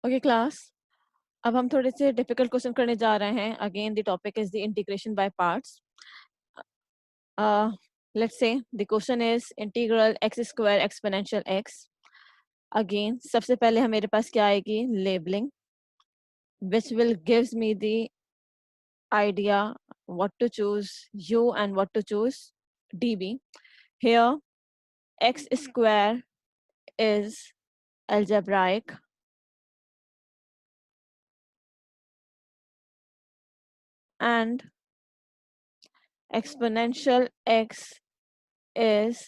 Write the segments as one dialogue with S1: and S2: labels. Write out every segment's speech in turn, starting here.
S1: Okay class, अब हम थोड़े से डिफिकल्ट क्वेश्चन करने जा रहे हैं. Again the topic is the integration by parts. Let's say the question is integral x square exponential x. Again सबसे पहले हम मेरे पास क्या आएगी, labelling, which will gives me the idea what to choose u and what to choose db. Here x square is algebraic and exponential x is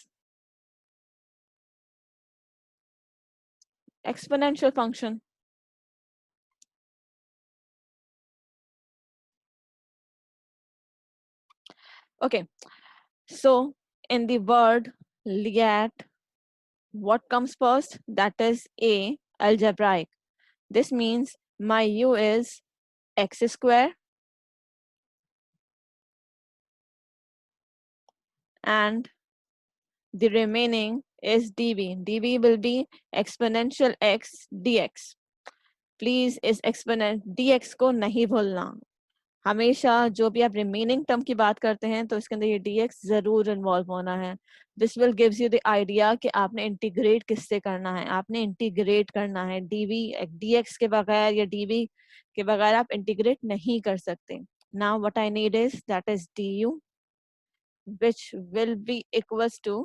S1: exponential function. Okay, so in the word Liat, what comes first? That is A, algebraic. This means my u is x square and the remaining is dv. dv will be exponential x dx. Please इस exponent dx को नहीं भूलना. हमेशा जो भी आप remaining term की बात करते हैं तो इसके अंदर ये dx जरूर इन्वॉल्व होना है. This will gives you the idea कि आपने इंटीग्रेट किससे करना है. आपने इंटीग्रेट करना है. dv dx के बगैर या dv के बगैर आप इंटीग्रेट नहीं कर सकते. Now what I need is that is du, which will be equals to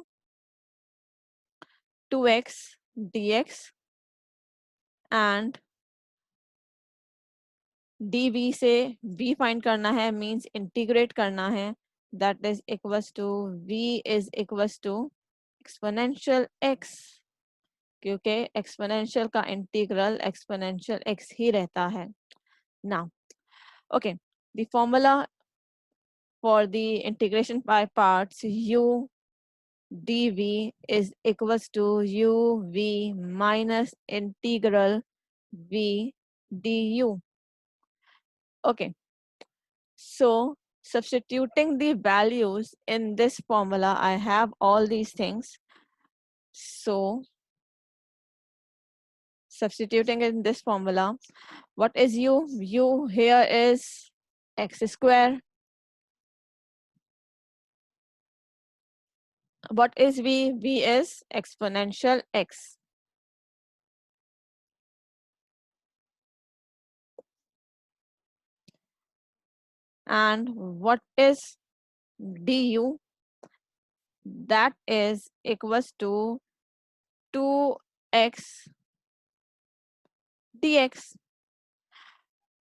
S1: 2x dx and dv से v फाइंड करना है, मींस इंटीग्रेट करना है. That is equals to v is equals to exponential x, क्योंकि exponential का integral exponential x ही रहता है. Now okay, the formula for the integration by parts, u dv is equals to uv minus integral v du. Okay, so substituting the values in this formula, I have all these things. So substituting in this formula, what is u? U here is x square. What is v? V is exponential x. And what is du? That is equals to 2x dx.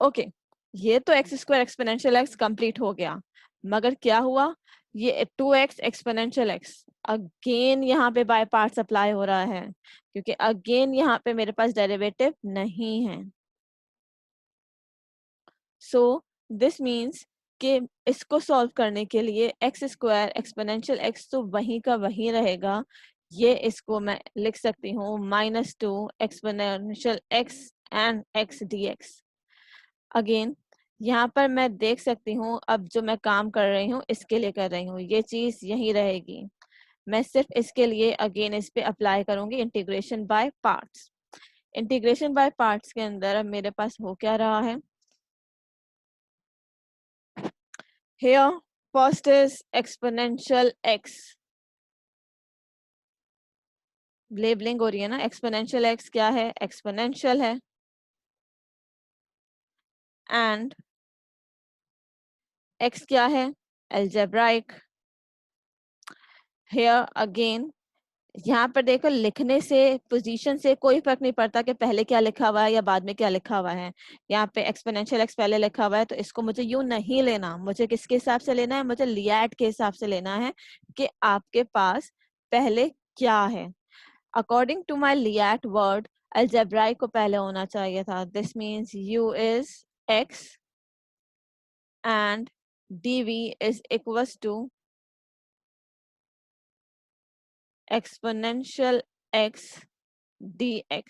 S1: Okay, ये तो x square exponential x complete हो गया, मगर क्या हुआ, ये 2x exponential x again यहाँ पे बाय पार्ट्स अप्लाई हो रहा है, क्योंकि अगेन यहाँ पे मेरे पास डेरिवेटिव नहीं है. सो दिस मीन्स कि इसको सॉल्व करने के लिए एक्स स्क्वायर एक्सपोनेंशियल एक्स तो वहीं का वहीं रहेगा. ये इसको मैं लिख सकती हूँ -2 exponential x and x D x. Again यहाँ पर मैं देख सकती हूँ, अब जो मैं काम कर रही हूँ इसके लिए कर रही हूँ, ये चीज यही रहेगी. मैं सिर्फ इसके लिए अगेन इस पे अप्लाई करूंगी integration by parts. Integration by parts के अंदर अब मेरे पास हो क्या रहा है, here first is exponential x. Labelling हो रही है ना, एक्सपोनेंशियल x क्या है, एक्सपोनेंशियल है. एंड x क्या है, algebraic. here अगेन यहाँ पर देखो, लिखने से पोजीशन से कोई फर्क नहीं पड़ता कि पहले क्या लिखा हुआ है या बाद में क्या लिखा हुआ है. यहाँ पे एक्सपोनेंशियल एक्स पहले लिखा हुआ है, तो इसको मुझे यूं नहीं लेना. मुझे किसके हिसाब से लेना है, मुझे लियाट के हिसाब से लेना है कि आपके पास पहले क्या है. According to my LIATE word, algebraic को पहले होना चाहिए था. This means u is x and dv is equals to exponential x dx,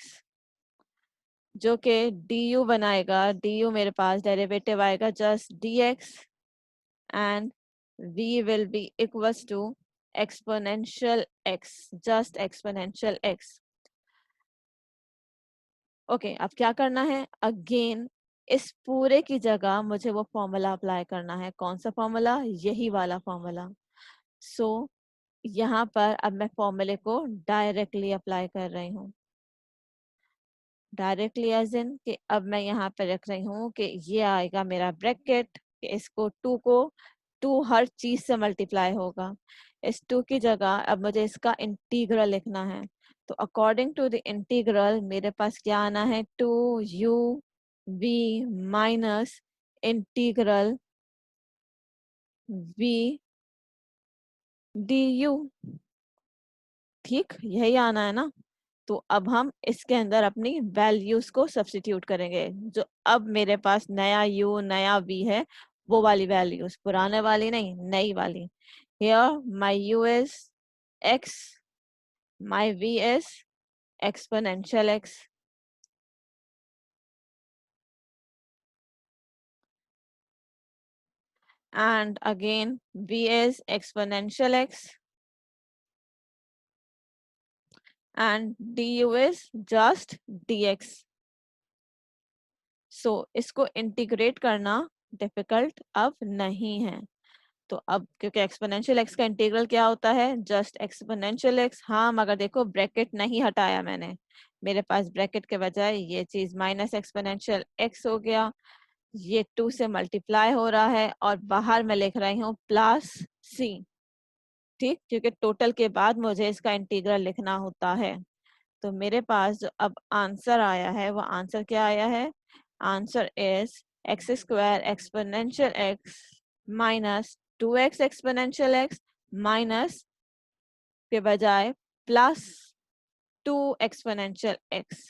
S1: जो कि du बनाएगा. du मेरे पास डेरिवेटिव आएगा just dx and v will be equals to exponential x, just exponential x. Okay, अब क्या करना है, अगेन इस पूरे की जगह मुझे वो फॉर्मूला अप्लाई करना है। कौन सा फॉर्मूला, यही वाला फॉर्मूला। सो यहाँ पर अब मैं फॉर्मूले को डायरेक्टली अप्लाई कर रही हूँ। डायरेक्टली एज इन कि अब मैं यहाँ पे रख रही हूँ कि ये आएगा मेरा ब्रैकेट, कि इसको टू हर चीज से मल्टीप्लाई होगा। इस टू की जगह अब मुझे इसका इंटीग्रल लिखना है। तो अकॉर्डिंग टू द इंटीग्रल मेरे पास क्या आना है, 2u v minus integral v du। ठीक, यही आना है ना। तो अब हम इसके अंदर अपनी वैल्यूज को सब्स्टिट्यूट करेंगे। जो अब मेरे पास नया u नया v है, वो वाली वैल्यूज, पुराने वाली नहीं, नई वाली। Here my u is x, my v is exponential x, and again v is exponential x and du is just dx. सो इसको इंटीग्रेट करना डिफिकल्ट अब नहीं है। तो अब क्योंकि एक्सपोनेंशियल एक्स का इंटीग्रल क्या होता है, जस्ट एक्सपोनेंशियल एक्स। हाँ, मगर देखो ब्रैकेट नहीं हटाया मैंने, मेरे पास ब्रैकेट के बजाय ये चीज माइनस एक्सपोनेंशियल एक्स हो गया। ये 2 से मल्टीप्लाई हो रहा है और बाहर मैं लिख रही हूँ प्लस सी। ठीक, क्योंकि टोटल के बाद मुझे इसका इंटीग्रल लिखना होता है। तो मेरे पास जो अब आंसर आया है, वो आंसर क्या आया है, answer is x square exponential x minus 2x exponential x minus के बजाय प्लस 2 एक्सपोनेंशियल एक्स।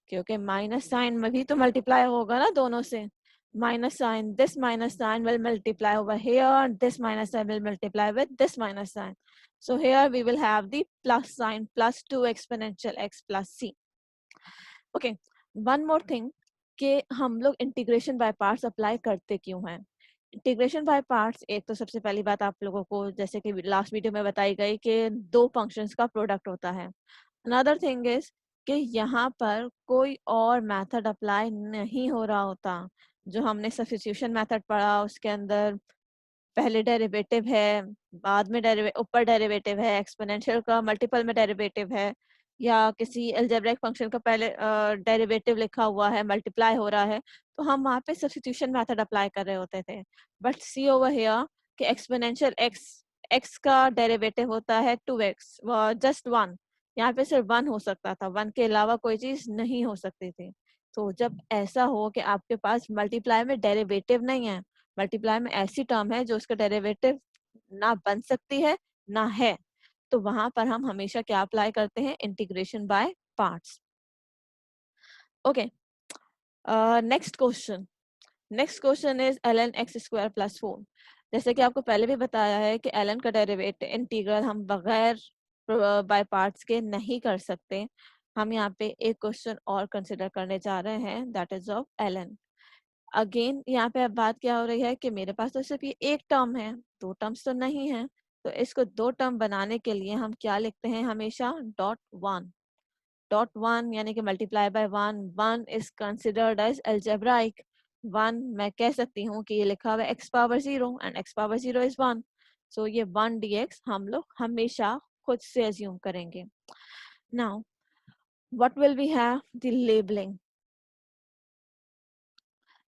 S1: क्योंकि माइनस साइन में भी तो मल्टीप्लाई होगा ना दोनों से। Minus sign, this minus sign will multiply over here, this minus sign will multiply with this minus sign. So here we will have the plus sign, plus 2 exponential x plus c. Okay, one more thing, कि हम लोग integration by parts apply करते क्यों हैं। Integration by parts, एक तो सबसे पहली बात आप लोगों को जैसे कि लास्ट वीडियो में बताई गई कि दो फंक्शंस का प्रोडक्ट होता है। अनदर थिंग इज कि यहाँ पर कोई और मेथड अप्लाई नहीं हो रहा होता। जो हमने सब्स्टिट्यूशन मेथड पढ़ा उसके अंदर पहले डेरिवेटिव है, बाद में ऊपर डेरिवेटिव है, एक्सपोनेंशियल का मल्टीपल में डेरिवेटिव है, या किसी अलजेब्रिक फंक्शन का पहले डेरिवेटिव लिखा हुआ है, मल्टीप्लाई हो रहा है, तो हम वहाँ पे सब्स्टिट्यूशन मेथड अप्लाई कर रहे होते थे। बट सी ओवर हियर कि एक्सपोनेंशियल एक्स, एक्स का डेरिवेटिव होता है 2x, जस्ट वन। यहाँ पे सिर्फ वन हो सकता था, वन के अलावा कोई चीज नहीं हो सकती थी। तो जब ऐसा हो कि आपके पास मल्टीप्लाई में डेरिवेटिव नहीं है, मल्टीप्लाई में ऐसी टर्म है जो उसका डेरिवेटिव ना बन सकती है ना है, तो वहां पर हम हमेशा क्या अप्लाई करते हैं, integration by parts. Okay, next question. Next question is ln x square plus 4। जैसे कि आपको पहले भी बताया है कि ln का डेरिवेटिव इंटीग्रल हम बगैर बाय पार्ट्स के नहीं कर सकते। हम यहाँ पे एक क्वेश्चन और कंसिडर करने जा रहे हैं, that is of ln। Again यहाँ पे अब बात क्या हो रही है कि मेरे पास तो सिर्फ ये एक टर्म है, दो टर्म्स तो नहीं है। तो इसको दो टर्म बनाने के लिए हम क्या लिखते हैं, हमेशा डॉट वन। डॉट वन यानी कि multiply by one. One is considered as algebraic. One मैं कह सकती हूँ कि ये लिखा हुआ है x power zero and x power zero is one. So ये वन डी एक्स हम लोग हमेशा खुद से एज्यूम करेंगे। Now what will we have the labelling.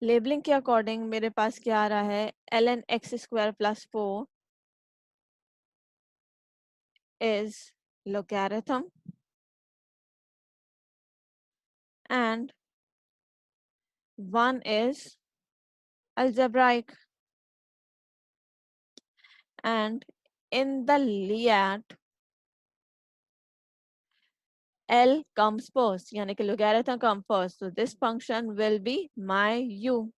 S1: Labelling के अकॉर्डिंग मेरे पास क्या आ रहा है, ln x square plus 4 is logarithm and 1 is algebraic, and in the Liat L comes first, यानी कि logarithm comes first, so this function will be my u.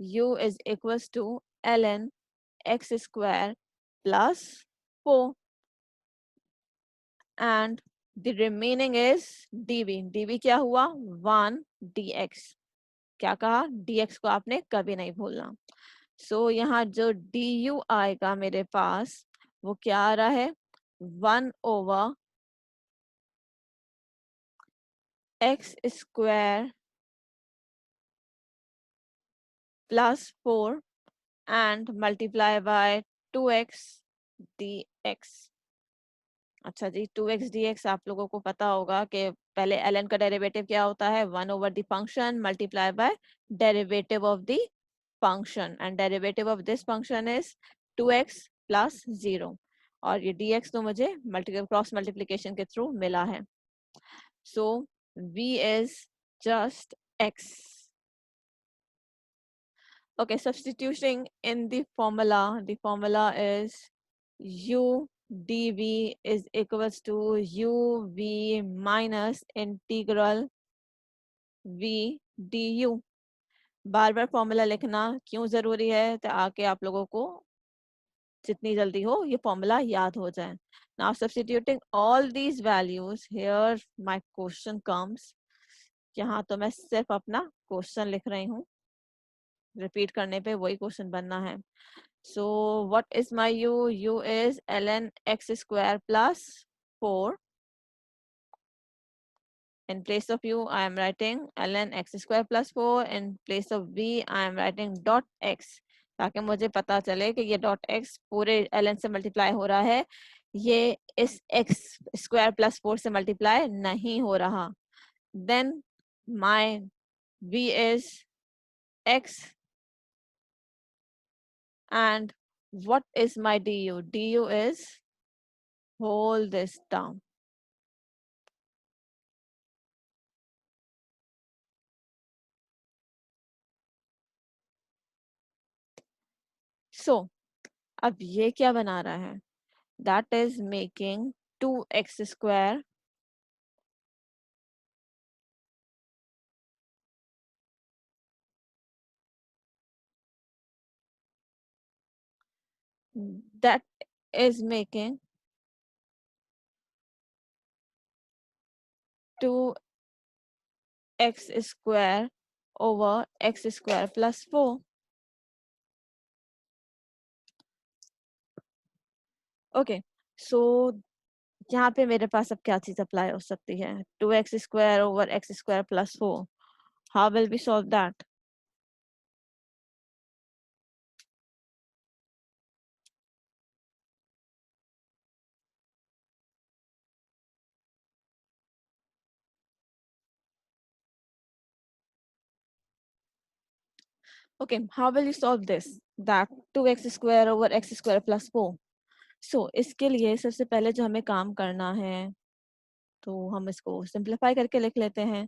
S1: U is equals to ln x square plus 4 and the remaining is dv. dv क्या हुआ, 1 dx। क्या कहा, dx को आपने कभी नहीं भूलना। सो यहाँ जो du आएगा मेरे पास, वो क्या आ रहा है, 1 over x square plus 4 and multiply by 2x dx. अच्छा जी, 2x dx आप लोगों को पता होगा कि पहले ln का डेरिवेटिव क्या होता है, 1 over the function multiply by derivative of the function, and derivative of this function is 2x plus 0, और ये dx तो मुझे क्रॉस मल्टीप्लिकेशन के थ्रू मिला है. So v is just x. Okay, substituting in the formula is u dv is equals to uv minus integral v du. Bar bar formula लिखना क्यों जरूरी है, ताकि आप लोगों को जितनी जल्दी हो ये फॉर्मूला याद हो जाए. Now substituting all these values, here my question comes. यहाँ तो मैं सिर्फ अपना क्वेश्चन लिख रही हूँ, रिपीट करने पे वही क्वेश्चन बनना है. So what is my u? U is ln x square plus 4. In place of u, I am writing ln x square plus 4. In place of v, I am writing dot x. ताकि मुझे पता चले कि ये dot x पूरे ln से multiply हो रहा है, ये इस x स्क्वायर प्लस 4 से मल्टीप्लाई नहीं हो रहा. Then my v is x, and what is my du? Du is, hold this down. So अब ये क्या बना रहा है, that is making 2x square that is making 2x square over x square plus 4. Okay, so यहाँ पे मेरे पास अब क्या चीज अप्लाई हो सकती है, 2x square over x square plus 4. How will we solve that? Okay, how will you solve this? That 2x square over x square plus 4. So इसके लिए सबसे पहले जो हमें काम करना है, तो हम इसको सिंप्लीफाई करके लिख लेते हैं.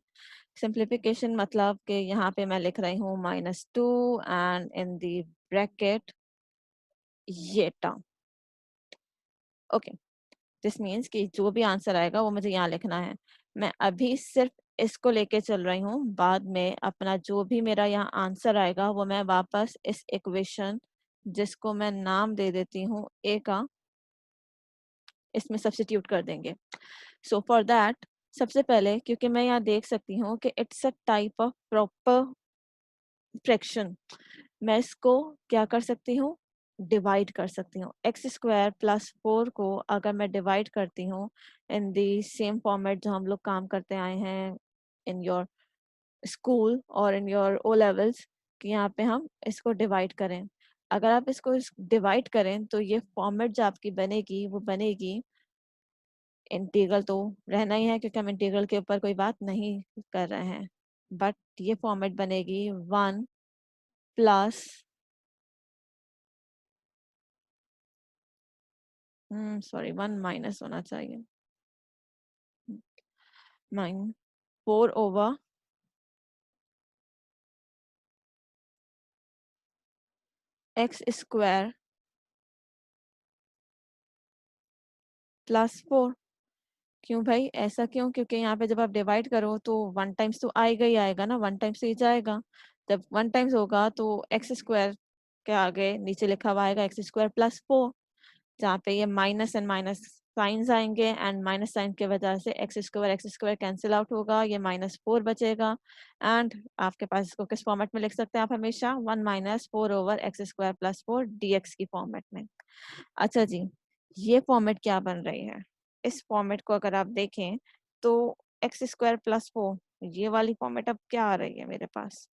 S1: सिंप्लीफिकेशन मतलब कि यहाँ पे मैं लिख रही हूँ -2 एंड इन दी ब्रैकेट ये टर्म. ओके, दिस मीन्स कि जो भी आंसर आएगा वो मुझे यहाँ लिखना है. मैं अभी सिर्फ इसको लेके चल रही हूँ, बाद में अपना जो भी मेरा यहाँ आंसर आएगा वो मैं वापस इस इक्वेशन, जिसको मैं नाम दे देती हूँ ए का, इसमें सब्स्टिट्यूट कर देंगे. सो फॉर दैट सबसे पहले, क्योंकि मैं यहाँ देख सकती हूँ कि it's a type of proper fraction, मैं इसको क्या कर सकती हूँ, डिवाइड कर सकती हूँ. एक्स स्क्वायर प्लस 4 को अगर मैं डिवाइड करती हूँ इन दी सेम फॉर्मेट जो हम लोग काम करते आए हैं इन योर स्कूल और इन योर ओ लेवल्स, कि यहाँ पे हम इसको डिवाइड करें. अगर आप इसको डिवाइड करें तो ये फॉर्मेट जो आपकी बनेगी वो बनेगी, इंटीग्रल तो रहना ही है क्योंकि हम इंटीग्रल के ऊपर कोई बात नहीं कर रहे हैं, बट ये फॉर्मेट बनेगी 1 प्लस सॉरी 1 माइनस होना चाहिए, 4 ओवर एक्स स्क्वायर प्लस 4. क्यों भाई, ऐसा क्यों? क्योंकि यहाँ पे जब आप डिवाइड करो तो 1 टाइम्स तो आएगा ही आएगा ना, 1 टाइम्स तो ही जाएगा. जब 1 टाइम्स होगा तो एक्स स्क्वायर के आगे नीचे लिखा हुआ आएगा एक्स स्क्वायर प्लस 4, जहाँ पे ये माइनस एंड माइनस साइंस आएंगे, एंड माइनस साइन की वजह से एक्स स्क्वायर कैंसिल आउट होगा, ये -4 बचेगा. एंड आपके पास इसको किस फॉर्मेट में लिख सकते हैं आप हमेशा, 1 minus 4 over x square plus 4 dx की फॉर्मेट में. अच्छा जी, ये फॉर्मेट क्या बन रही है, इस फॉर्मेट को अगर आप देखें तो एक्स स्क्वायर प्लस 4, ये वाली फॉर्मेट अब क्या आ रही है मेरे पास।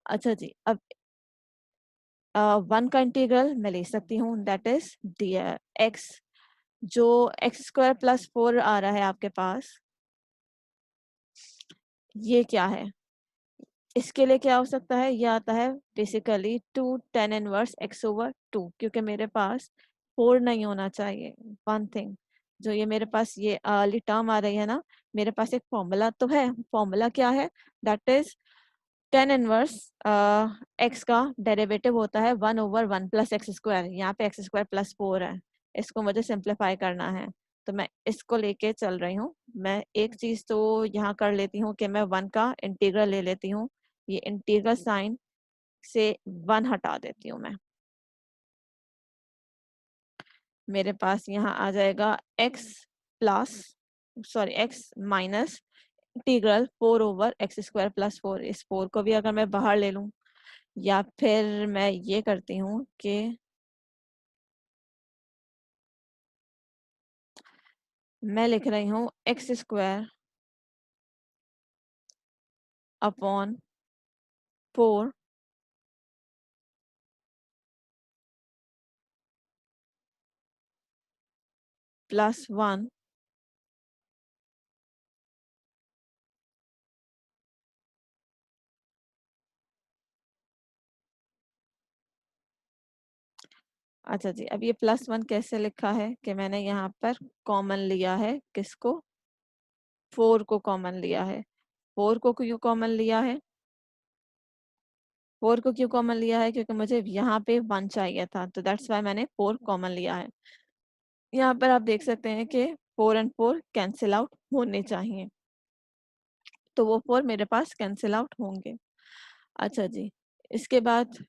S1: अच्छा जी, अब वन का इंटीग्रल मैं ले सकती हूँ, दैट इज डी एक्स, जो एक्स स्क्वायर प्लस 4 आ रहा है आपके पास, ये क्या है। इसके लिए क्या हो सकता है, ये आता है बेसिकली 2 tan−1 x/2, क्योंकि मेरे पास 4 नहीं होना चाहिए। वन थिंग, जो ये मेरे पास ये वाली टर्म आ रही है ना, मेरे पास एक फॉर्मूला तो है। फॉर्मूला क्या है, दैट इज tan−1 एक्स का डेरिवेटिव होता है 1/1 + x²। यहाँ पे x² + 4 है, इसको मुझे सिंप्लीफाई करना है, तो मैं इसको लेके चल रही हूँ। मैं एक चीज तो यहाँ कर लेती हूँ कि मैं 1 का इंटीग्रल ले लेती हूँ, ये इंटीग्रल साइन से 1 हटा देती हूँ मैं। मेरे पास यहाँ आ जाएगा x माइनस इंटीग्रल 4/x² + 4। इस 4 को भी अगर मैं बाहर ले लूँ, या फिर मैं ये करती हूँ कि मैं लिख रही हूँ x² अपॉन 4 + 1 अच्छा जी, अब ये +1 कैसे लिखा है कि मैंने यहाँ पर कॉमन लिया है, किसको, 4 को कॉमन लिया है। 4 को क्यों कॉमन लिया है, 4 को क्यों कॉमन लिया है, क्योंकि मुझे यहाँ पे 1 चाहिए था, तो दैट्स वाई मैंने 4 कॉमन लिया है। यहाँ पर आप देख सकते हैं कि 4 और 4 कैंसिल आउट होने चाहिए, तो वो 4 मेरे पास कैंसिल आउट होंगे। अच्छा जी, इसके बाद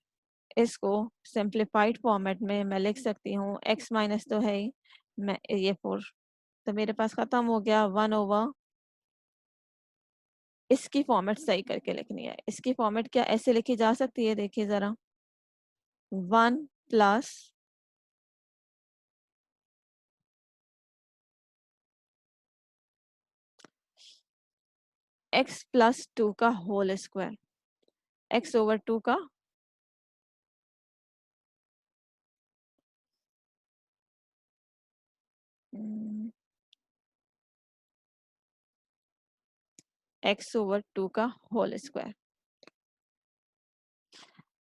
S1: इसको सिंप्लीफाइड फॉर्मेट में मैं लिख सकती हूँ, x माइनस तो है ही, मैं ये 4 तो मेरे पास खत्म हो गया 1/, इसकी फॉर्मेट सही करके लिखनी है। इसकी फॉर्मेट क्या ऐसे लिखी जा सकती है, देखिए जरा, 1 प्लस x+2 का होल स्क्वायर, x/2 का x/2 का होल स्क्वायर।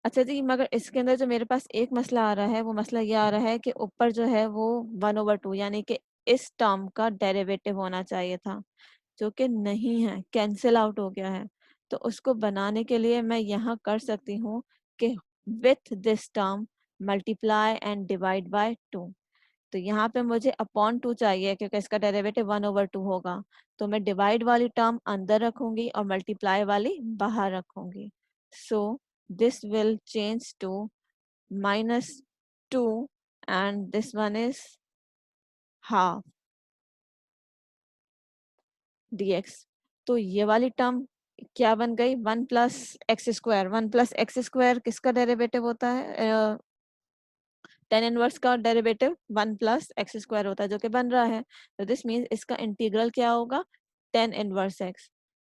S1: अच्छा जी, मगर इसके अंदर जो मेरे पास एक मसला आ रहा है, वो मसला ये आ रहा है कि ऊपर जो है वो 1/2, यानी कि इस टर्म का डेरिवेटिव होना चाहिए था, जो कि नहीं है, कैंसिल आउट हो गया है। तो उसको बनाने के लिए मैं यहाँ कर सकती हूँ कि with this term multiply and divide by 2। तो यहाँ पे मुझे अपॉन 2 चाहिए, क्योंकि इसका डेरिवेटिव 1/2 होगा, तो मैं डिवाइड वाली टर्म अंदर रखूंगी और मल्टीप्लाई वाली बाहर रखूंगी। So this will change to -2 and this one is half dx। तो ये वाली टर्म क्या बन गई, 1 + x²। 1 + x² किसका डेरिवेटिव होता है, tan−1 का डेरिवेटिव 1 + x² होता है, जो कि बन रहा है। तो दिस मीन्स इसका इंटीग्रल क्या होगा, tan−1x।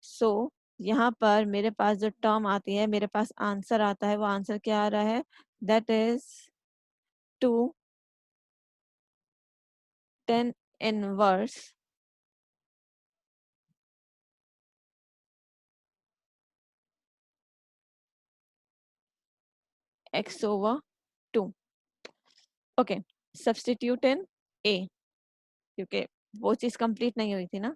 S1: सो यहाँ पर मेरे पास जो टर्म आती है, मेरे पास आंसर आता है, वो आंसर क्या आ रहा है, that is 2 tan−1 x/2। Okay, substitute in a, क्योंकि वो चीज कंप्लीट नहीं हुई थी ना।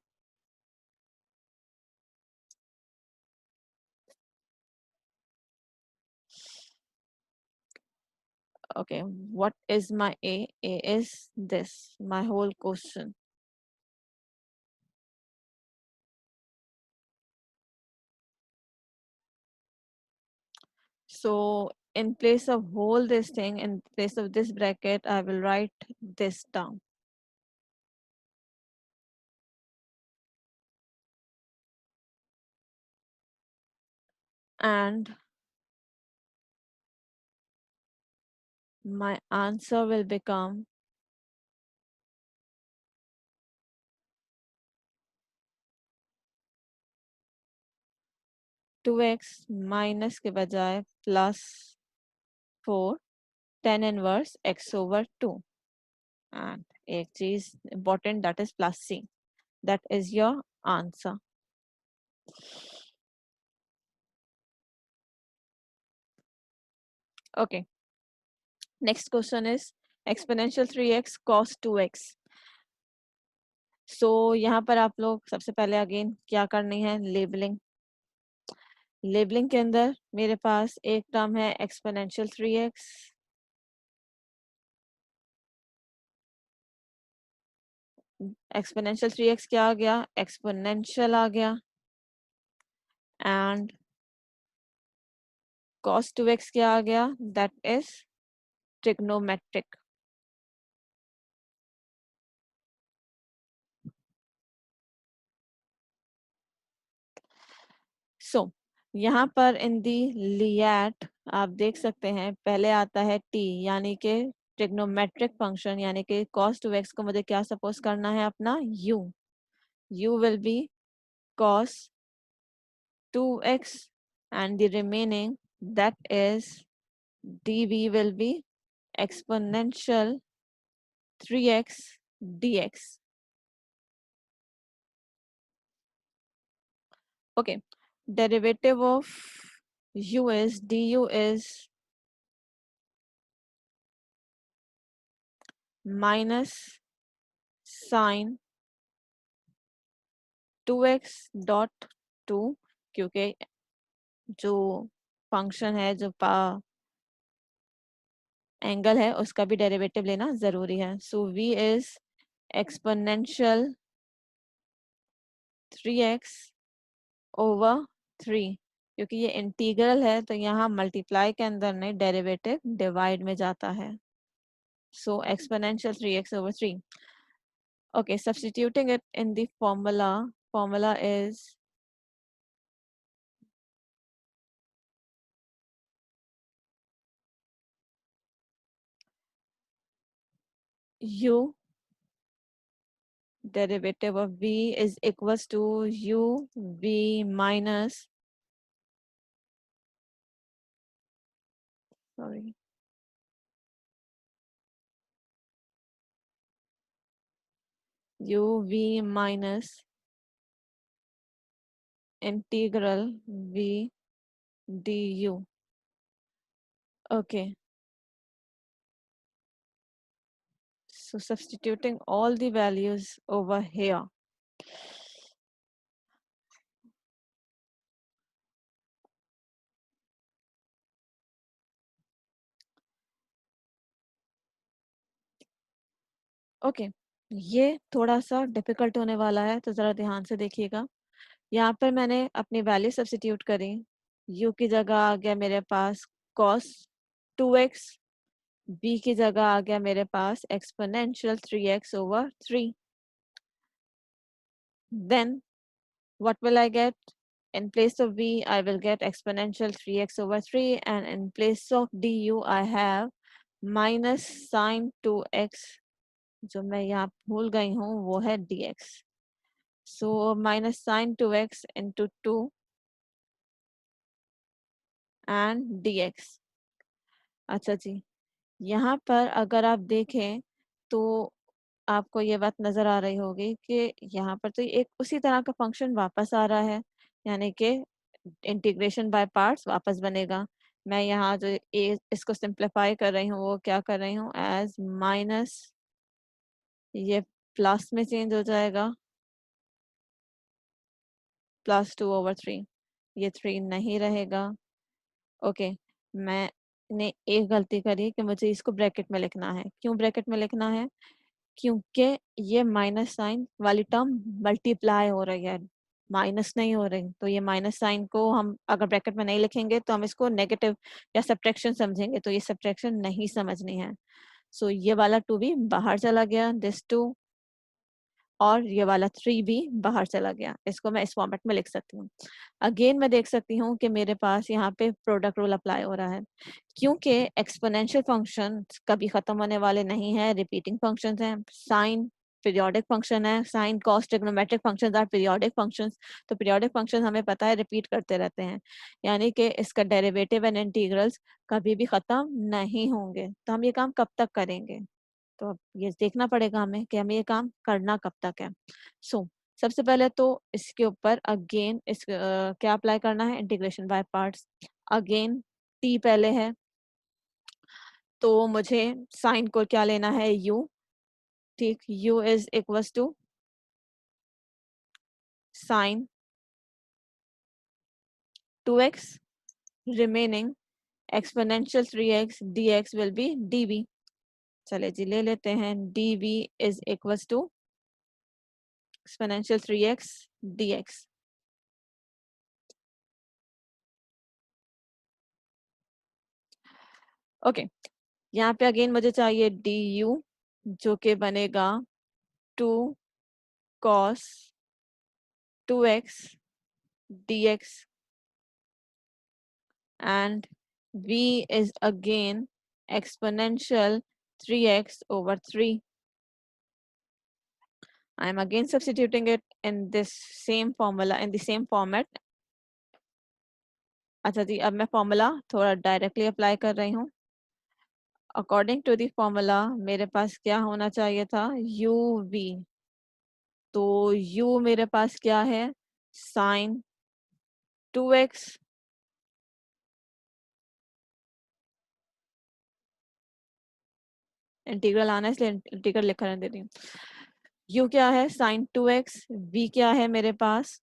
S1: Okay, what is my a? A is this, my whole question. So in place of whole this thing, in place of this bracket, I will write this down. And my answer will become 2x minus के बजाय plus 4 10 inverse x over 2 and एक चीज important that is plus c. That is your answer. Okay. Next question is exponential 3x cos 2x. So यहाँ पर आप लोग सबसे पहले अगेन क्या करनी है, लेबलिंग. लेबलिंग के अंदर मेरे पास एक टर्म है एक्सपोनेंशियल 3x. एक्सपोनेंशियल 3x क्या आ गया, एक्सपोनेंशियल आ गया. एंड cos 2x क्या आ गया, दैट इज ट्रिग्नोमेट्रिक. सो यहाँ पर इन दी लिएट आप देख सकते हैं पहले आता है t, यानी कि ट्रिग्नोमेट्रिक फंक्शन, यानी कि cos 2x को मुझे क्या सपोज करना है, अपना u will be cos 2x and the remaining that is dv will be exponential 3x dx. Okay, derivative of u is du is minus sine 2x dot 2, क्योंकि जो फंक्शन है, जो एंगल है, उसका भी डेरिवेटिव लेना जरूरी है. सो v is exponential 3x over 3, क्योंकि ये इंटीग्रल है तो यहाँ मल्टीप्लाई के अंदर नहीं, डेरिवेटिव डिवाइड में जाता है. So exponential 3x over 3. Okay, substituting it in the formula is u derivative of v is equals to u v minus, sorry, u v minus integral v du. Okay, so substituting all the values over here, okay. ये थोड़ा सा difficult होने वाला है, तो ज़रा ध्यान से देखिएगा. यहाँ पर मैंने अपनी वैल्यू सब्स्टिट्यूट करी. u की जगह आ गया मेरे पास cos 2x, b की जगह आ गया मेरे पास exponential 3x over 3. Then what will I get? In place of v, I will get exponential 3x over 3, and in place of du, I have minus sine 2x. जो मैं यहाँ भूल गई हूँ वो है dx. So minus sine 2x into 2 and dx. अच्छा जी, यहाँ पर अगर आप देखें तो आपको ये बात नजर आ रही होगी कि यहाँ पर तो एक उसी तरह का फंक्शन वापस आ रहा है, यानी कि इंटीग्रेशन बाय पार्ट्स वापस बनेगा. मैं यहाँ जो इसको सिंप्लीफाई कर रही हूँ वो क्या कर रही हूँ, एज माइनस, ये प्लस में चेंज हो जाएगा, प्लस 2 over 3. ये 3 नहीं रहेगा. ओके, मैंने एक गलती करी कि मुझे इसको ब्रैकेट में लिखना है. क्यों ब्रैकेट में लिखना है? क्योंकि ये माइनस साइन वाली टर्म मल्टीप्लाई हो रही है, माइनस नहीं हो रही. तो ये माइनस साइन को हम अगर ब्रैकेट में नहीं लिखेंगे तो हम इसको नेगेटिव या सब्ट्रैक्शन समझेंगे, तो ये सब्ट्रैक्शन नहीं समझनी है. सो ये वाला 2 भी बाहर चला गया, दिस 2, और ये वाला 3 भी बाहर चला गया. इसको मैं इस फॉर्मेट में लिख सकती हूँ. अगेन मैं देख सकती हूँ कि मेरे पास यहाँ पे प्रोडक्ट रूल अप्लाई हो रहा है, क्योंकि एक्सपोनेंशियल फंक्शन कभी खत्म होने वाले नहीं है, रिपीटिंग फंक्शंस हैं. साइन पीरियोडिक फंक्शन है, sine cos trigonometric functions are periodic functions. तो पीरियोडिक फंक्शन हमें पता है रिपीट करते रहते हैं, यानी कि इसका डेरिवेटिव एंड इंटीग्रल्स कभी भी खत्म नहीं होंगे। तो हम ये काम कब तक करेंगे, तो अब ये देखना पड़ेगा हमें कि हमें ये काम करना कब तक है। सो सबसे पहले तो इसके ऊपर अगेन क्या अप्लाई करना है, integration by parts. Again T पहले है, तो मुझे साइन को क्या लेना है, यू। ठीक, u is equals to sine 2x remaining exponential 3x dx will be dv। चले जी ले लेते हैं, dv is equals to exponential 3x dx। Okay, यहाँ पे अगेन मुझे चाहिए du, जो कि बनेगा 2 cos 2x dx and v is again exponential 3x over 3। I am again substituting it in this same formula, in the same format। अच्छा जी, अब मैं फॉर्मूला थोड़ा डायरेक्टली अप्लाई कर रही हूँ। अकॉर्डिंग टू द फॉर्मूला मेरे पास क्या होना चाहिए था, यू वी। तो u मेरे पास क्या है, साइन 2x इंटीग्रल आना है इसलिए इंटीग्रल लिखा रहने देती हूँ। u क्या है, साइन 2x। v क्या है मेरे पास,